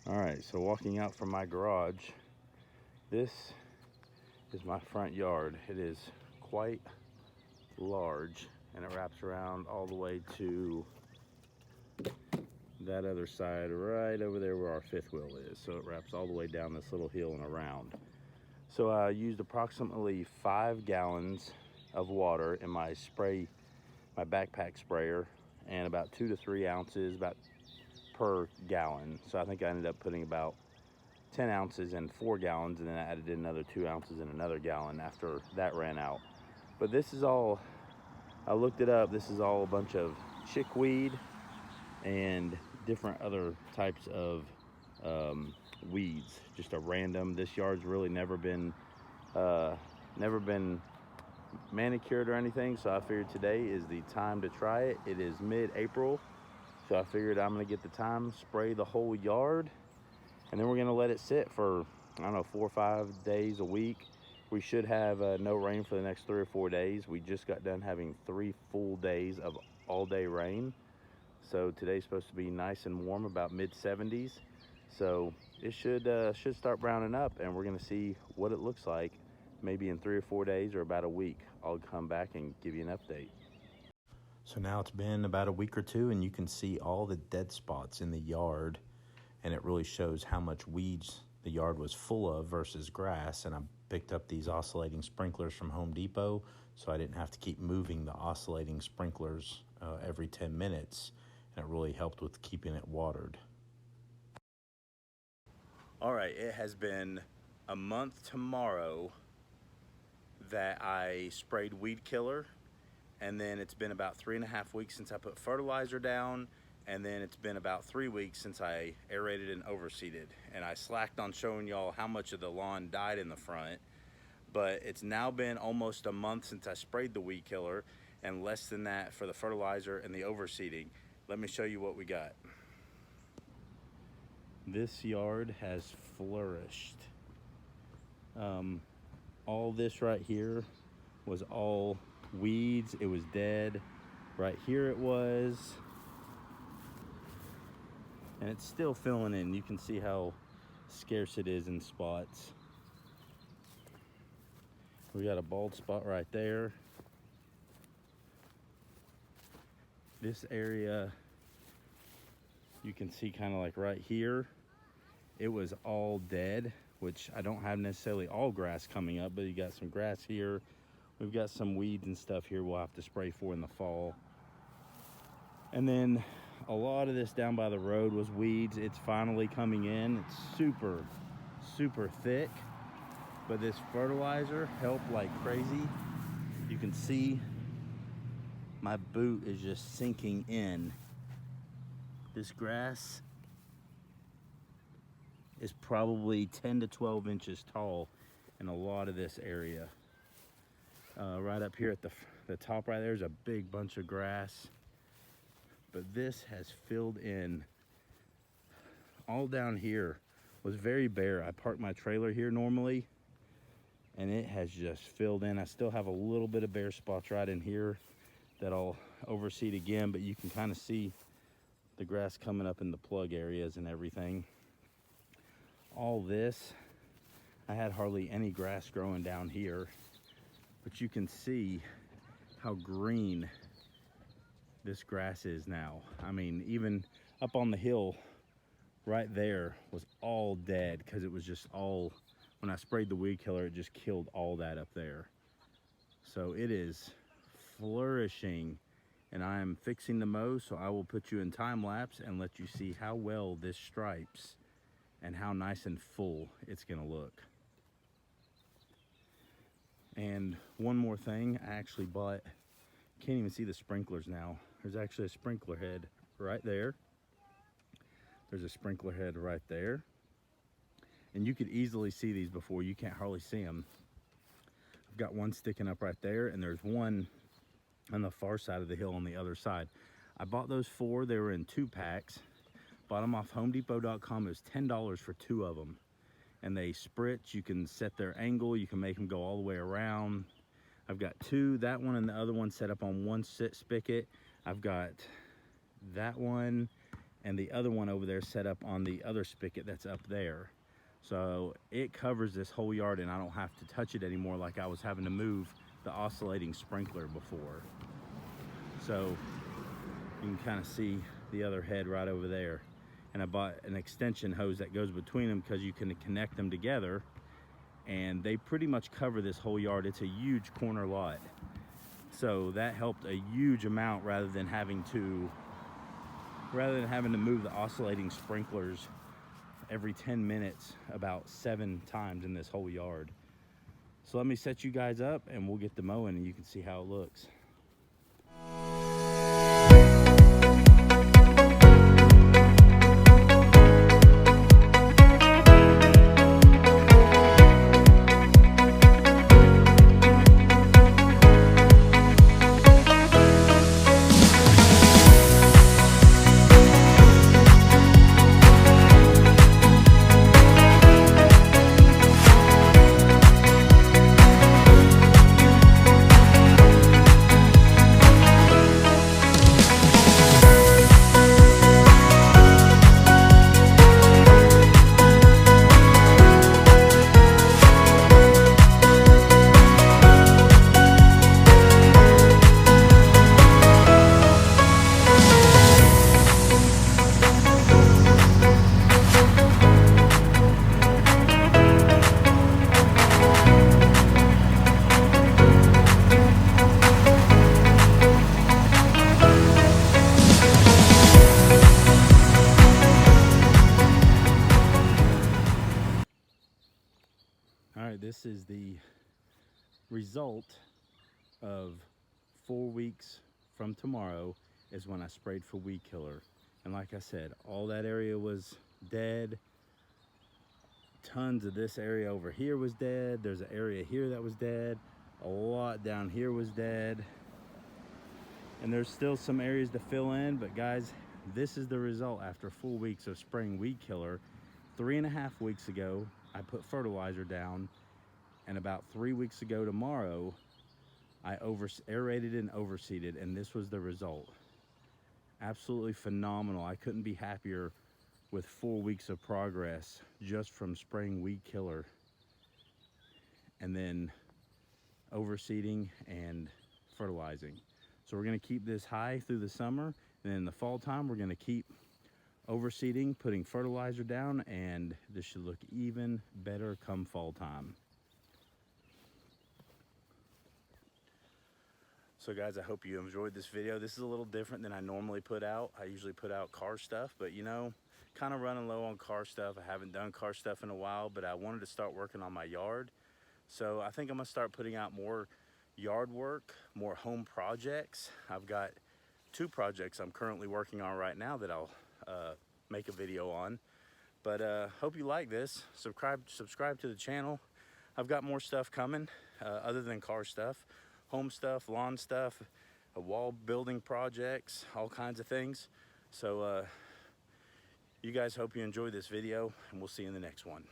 All right, so walking out from my garage, this is my front yard. It is quite large and it wraps around all the way to that other side right over there where our fifth wheel is. So it wraps all the way down this little hill and around. So I used approximately 5 gallons of water in my backpack sprayer, and about 2 to 3 ounces per gallon. So I think I ended up putting about 10 ounces in 4 gallons, and then I added in another 2 ounces in another gallon after that ran out. But this is all, I looked it up, this is all a bunch of chickweed and different other types of weeds. Just a random, this yard's really never been manicured or anything, so I figured today is the time to try it. It is mid-April, so I figured I'm gonna get the time, spray the whole yard, and then we're gonna let it sit for, I don't know, 4 or 5 days, a week. We should have no rain for the next 3 or 4 days. We just got done having 3 full days of all-day rain. So today's supposed to be nice and warm, about mid-70s. So it should start browning up, and we're gonna see what it looks like maybe in 3 or 4 days or about a week. I'll come back and give you an update. So now it's been about a week or two, and you can see all the dead spots in the yard, and it really shows how much weeds the yard was full of versus grass. And I picked up these oscillating sprinklers from Home Depot, so I didn't have to keep moving the oscillating sprinklers every 10 minutes, and it really helped with keeping it watered. All right, it has been a month tomorrow that I sprayed weed killer, and then it's been about 3.5 weeks since I put fertilizer down, and then it's been about 3 weeks since I aerated and overseeded. And I slacked on showing y'all how much of the lawn died in the front, but it's now been almost a month since I sprayed the weed killer, and less than that for the fertilizer and the overseeding. Let me show you what we got. This yard has flourished. All this right here was all weeds. It was dead. Right here it was. And it's still filling in. You can see how scarce it is in spots. We got a bald spot right there. This area, you can see kind of like right here, it was all dead, which I don't have necessarily all grass coming up, but you got some grass here. We've got some weeds and stuff here we'll have to spray for in the fall. And then a lot of this down by the road was weeds. It's finally coming in. It's super, super thick, but this fertilizer helped like crazy. You can see my boot is just sinking in. This grass is probably 10 to 12 inches tall in a lot of this area. Right up here at the top right there's a big bunch of grass, but this has filled in. All down here was very bare. I parked my trailer here normally, and it has just filled in. I still have a little bit of bare spots right in here that I'll overseed again, but you can kind of see the grass coming up in the plug areas and everything. All this, I had hardly any grass growing down here, but you can see how green this grass is now. I mean, even up on the hill right there was all dead because it was just all, when I sprayed the weed killer, it just killed all that up there. So it is flourishing, and I am fixing to mow, so I will put you in time lapse and let you see how well this stripes and how nice and full it's gonna look. And one more thing, I actually bought, can't even see the sprinklers now. There's actually a sprinkler head right there. There's a sprinkler head right there. And you could easily see these before, you can't hardly see them. I've got one sticking up right there, and there's one on the far side of the hill on the other side. I bought those 4, they were in 2 packs. Bought them off homedepot.com. It was $10 for 2 of them. And they spritz, you can set their angle, you can make them go all the way around. I've got 2, that one and the other one set up on one spigot. I've got that one and the other one over there set up on the other spigot that's up there. So it covers this whole yard, and I don't have to touch it anymore like I was having to move the oscillating sprinkler before. So you can kind of see the other head right over there. And I bought an extension hose that goes between them because you can connect them together, and they pretty much cover this whole yard. It's a huge corner lot. So that helped a huge amount rather than having to move the oscillating sprinklers every 10 minutes about 7 times in this whole yard. So let me set you guys up and we'll get the mowing and you can see how it looks. All right, this is the result of 4 weeks from tomorrow is when I sprayed for weed killer. And like I said, all that area was dead. Tons of this area over here was dead. There's an area here that was dead. A lot down here was dead. And there's still some areas to fill in, but guys, this is the result after 4 weeks of spraying weed killer. 3.5 weeks ago, I put fertilizer down, and about 3 weeks ago tomorrow, I aerated and overseeded, and this was the result. Absolutely phenomenal. I couldn't be happier with 4 weeks of progress just from spraying weed killer and then overseeding and fertilizing. So we're gonna keep this high through the summer, and then in the fall time, we're gonna keep overseeding, putting fertilizer down, and this should look even better come fall time. So guys, I hope you enjoyed this video. This is a little different than I normally put out. I usually put out car stuff, but you know, kind of running low on car stuff. I haven't done car stuff in a while, but I wanted to start working on my yard. So I think I'm gonna start putting out more yard work, more home projects. I've got 2 projects I'm currently working on right now that I'll make a video on. But hope you like this. Subscribe to the channel. I've got more stuff coming other than car stuff. Home stuff, lawn stuff, wall building projects, all kinds of things. So you guys, hope you enjoyed this video, and we'll see you in the next one.